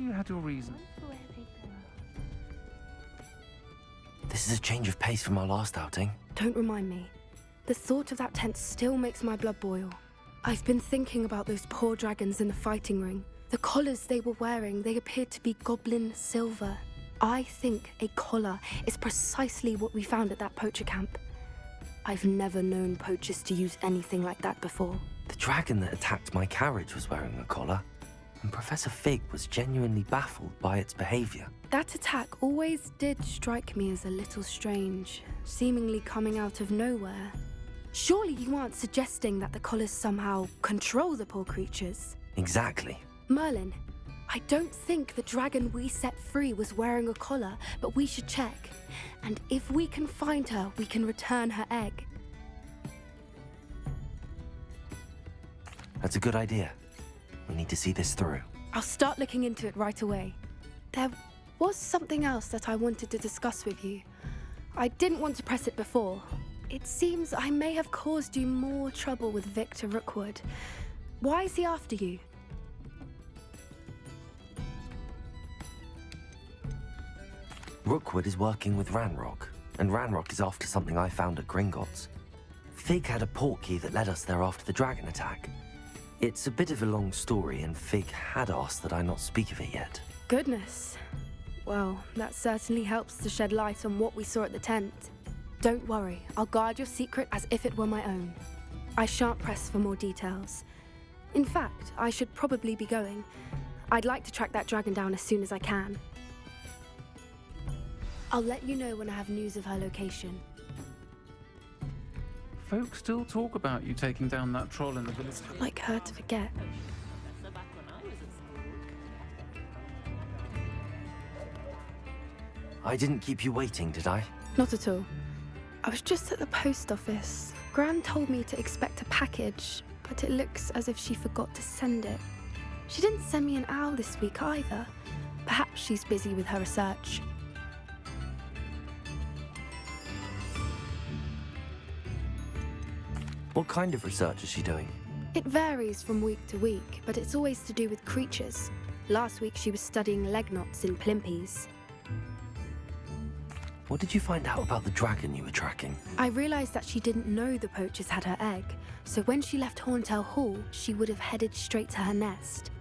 you had your reason. This is a change of pace from our last outing. Don't remind me. The thought of that tent still makes my blood boil. I've been thinking about those poor dragons in the fighting ring. The collars they were wearing, they appeared to be goblin silver. I think a collar is precisely what we found at that poacher camp. I've never known poachers to use anything like that before. The dragon that attacked my carriage was wearing a collar, and Professor Fig was genuinely baffled by its behavior. That attack always did strike me as a little strange, seemingly coming out of nowhere. Surely you aren't suggesting that the collars somehow control the poor creatures? Exactly. Merlin, I don't think the dragon we set free was wearing a collar, but we should check. And if we can find her, we can return her egg. That's a good idea. We need to see this through. I'll start looking into it right away. There was something else that I wanted to discuss with you. I didn't want to press it before. It seems I may have caused you more trouble with Victor Rookwood. Why is he after you? Rookwood is working with Ranrock, and Ranrock is after something I found at Gringotts. Fig had a portkey that led us there after the dragon attack. It's a bit of a long story, and Fig had asked that I not speak of it yet. Goodness. Well, that certainly helps to shed light on what we saw at the tent. Don't worry, I'll guard your secret as if it were my own. I shan't press for more details. In fact, I should probably be going. I'd like to track that dragon down as soon as I can. I'll let you know when I have news of her location. Folk still talk about you taking down that troll in the village. I'd like her to forget. I didn't keep you waiting, did I? Not at all. I was just at the post office. Gran told me to expect a package, but it looks as if she forgot to send it. She didn't send me an owl this week either. Perhaps she's busy with her research. What kind of research is she doing? It varies from week to week, but it's always to do with creatures. Last week she was studying leg knots in plimpies. What did you find out about the dragon you were tracking? I realized that she didn't know the poachers had her egg, so when she left Horntail Hall, she would have headed straight to her nest.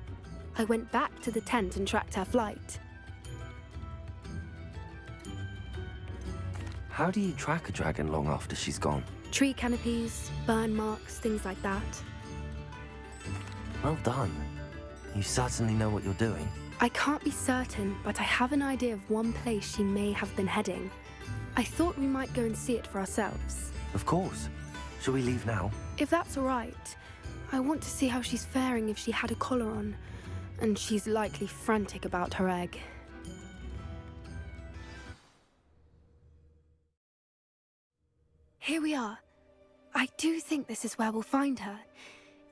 I went back to the tent and tracked her flight. How do you track a dragon long after she's gone? Tree canopies, burn marks, things like that. Well done. You certainly know what you're doing. I can't be certain, but I have an idea of one place she may have been heading. I thought we might go and see it for ourselves. Of course. Shall we leave now? If that's all right. I want to see how she's faring if she had a collar on. And she's likely frantic about her egg. Here we are. I do think this is where we'll find her.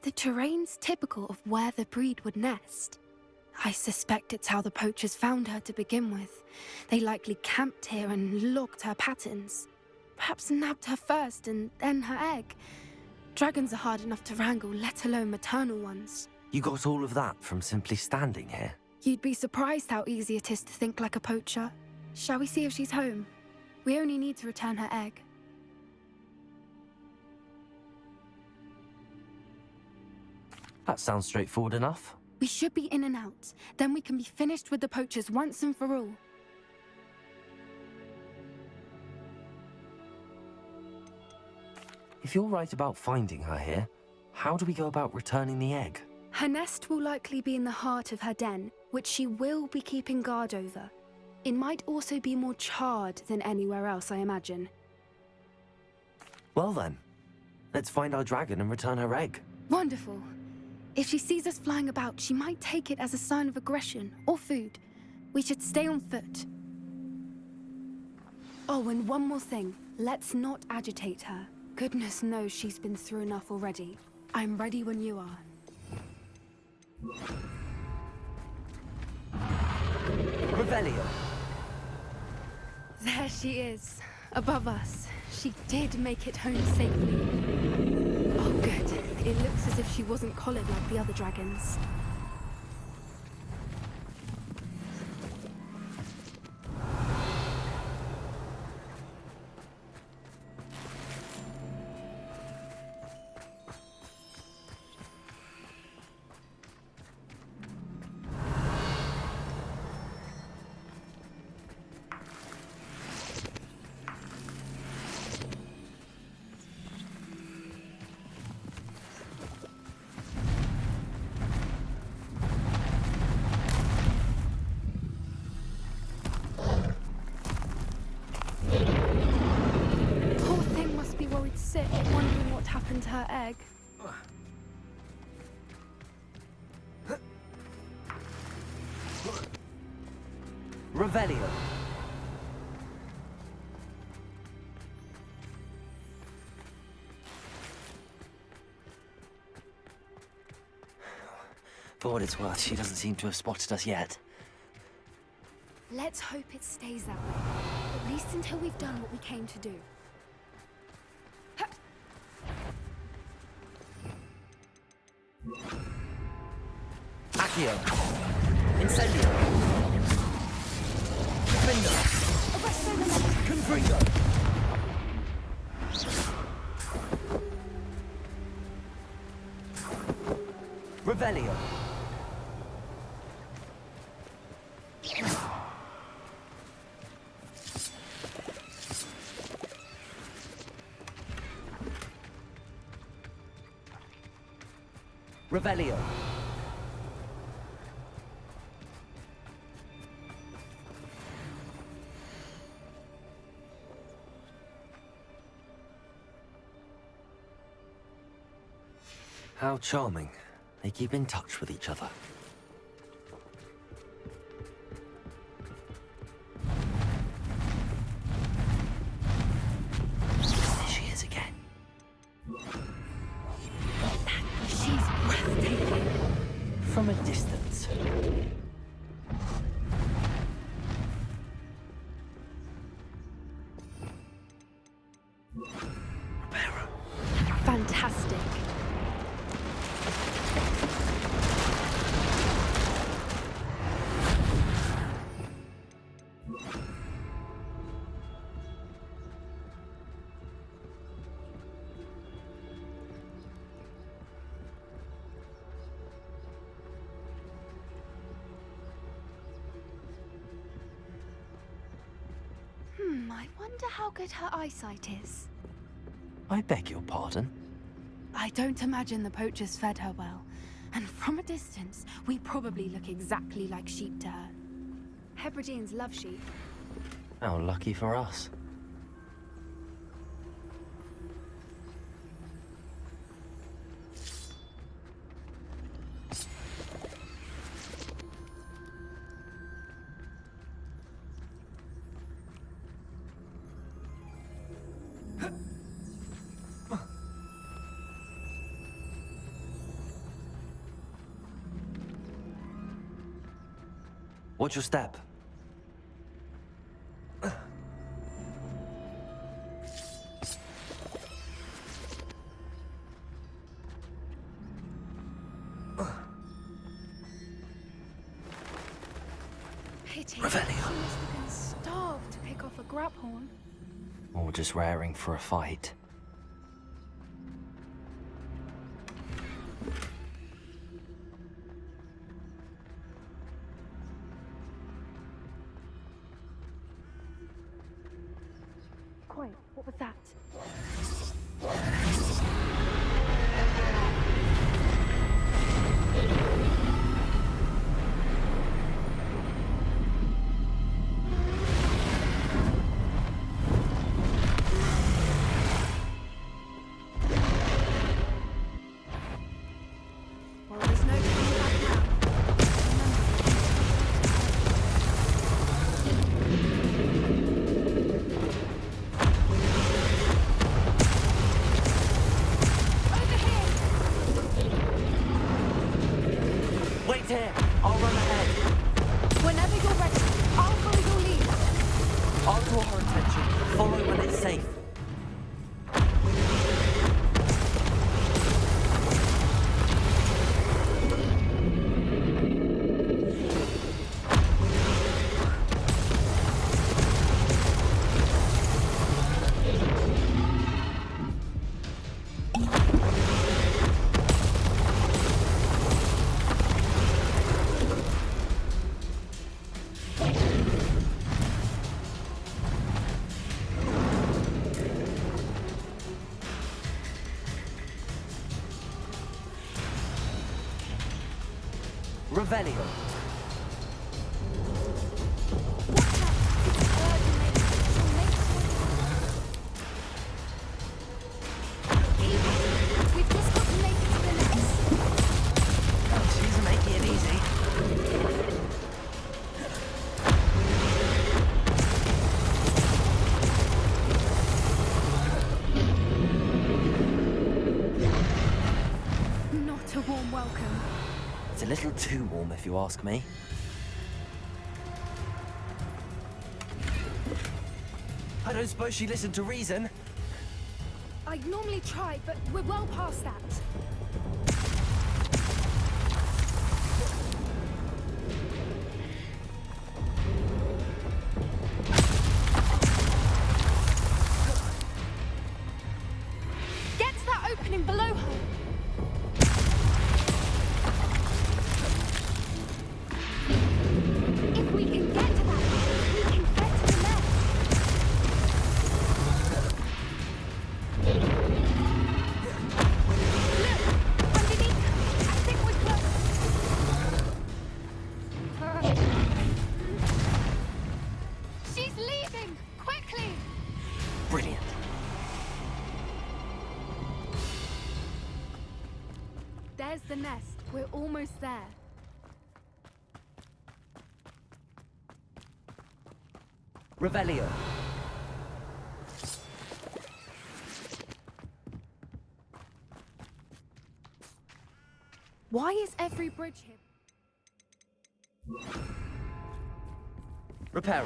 The terrain's typical of where the breed would nest. I suspect it's how the poachers found her to begin with. They likely camped here and logged her patterns. Perhaps nabbed her first and then her egg. Dragons are hard enough to wrangle, let alone maternal ones. You got all of that from simply standing here? You'd be surprised how easy it is to think like a poacher. Shall we see if she's home? We only need to return her egg. That sounds straightforward enough. We should be in and out. Then we can be finished with the poachers once and for all. If you're right about finding her here, how do we go about returning the egg? Her nest will likely be in the heart of her den, which she will be keeping guard over. It might also be more charred than anywhere else, I imagine. Well then, let's find our dragon and return her egg. Wonderful. If she sees us flying about, she might take it as a sign of aggression or food. We should stay on foot. Oh, and one more thing. Let's not agitate her. Goodness knows she's been through enough already. I'm ready when you are. Revelio. There she is, above us. She did make it home safely. Oh, good. It looks as if she wasn't collared like the other dragons. and her egg. Revelio. For what it's worth, she doesn't seem to have spotted us yet. Let's hope it stays that way. At least until we've done what we came to do. Accio. Incendio. Defender. Confringo. Revelio. Revelio. How charming. They keep in touch with each other. There she is again. She's breathtaking. From a distance. Fantastic. I wonder how good her eyesight is. I beg your pardon? I don't imagine the poachers fed her well. And from a distance, we probably look exactly like sheep to her. Hebrideans love sheep. How lucky for us. Watch your step. Pity. Revelio. She must have been starved to pick off a graphorn. Or just raring for a fight. Quiet, what was that? Well, there's no turning back now. Wait here! I'll run ahead. Whenever you're ready, I'll follow your lead. I'll draw her attention. Follow when it's safe. Revelio. Keep It's a little too warm, if you ask me. I don't suppose she listened to reason. I'd normally try, but we're well past that. Get to that opening below her. If we can get to that, we can get to the nest. Look! Underneath her! I think we're close. She's leaving! Quickly! Brilliant. There's the nest. We're almost there. Revelio. Why is every bridge here? Reparo.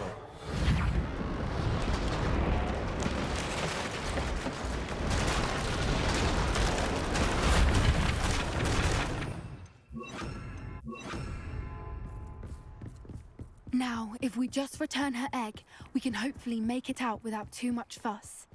Now, if we just return her egg, we can hopefully make it out without too much fuss.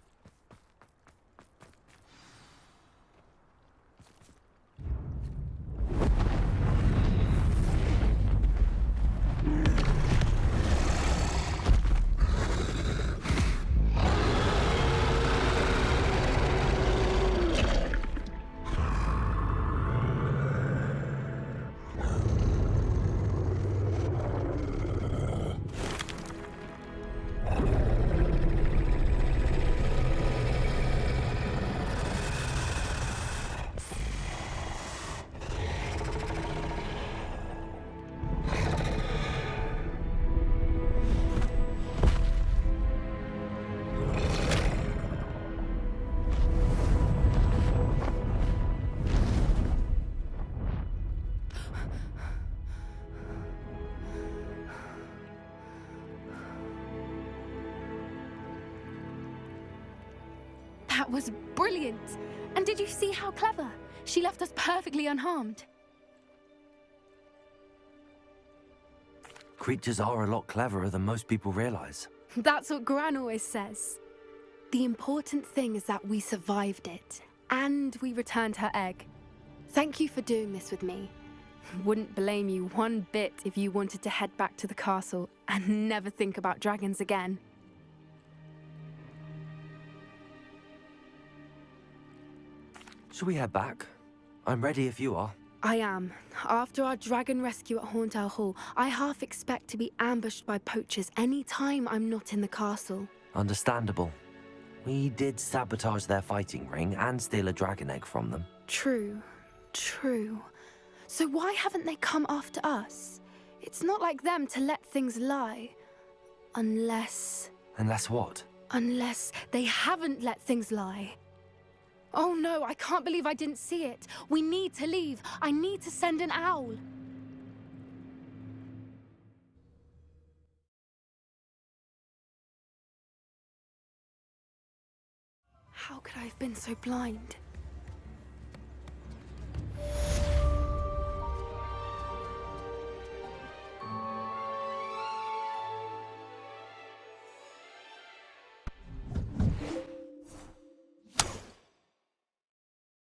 That was brilliant! And did you see how clever? She left us perfectly unharmed. Creatures are a lot cleverer than most people realize. That's what Gran always says. The important thing is that we survived it, and we returned her egg. Thank you for doing this with me. Wouldn't blame you one bit if you wanted to head back to the castle and never think about dragons again. Shall we head back? I'm ready if you are. I am. After our dragon rescue at Hauntow Hall, I half expect to be ambushed by poachers any time I'm not in the castle. Understandable. We did sabotage their fighting ring and steal a dragon egg from them. True. True. So why haven't they come after us? It's not like them to let things lie. Unless what? Unless they haven't let things lie. Oh no, I can't believe I didn't see it. We need to leave. I need to send an owl. How could I have been so blind?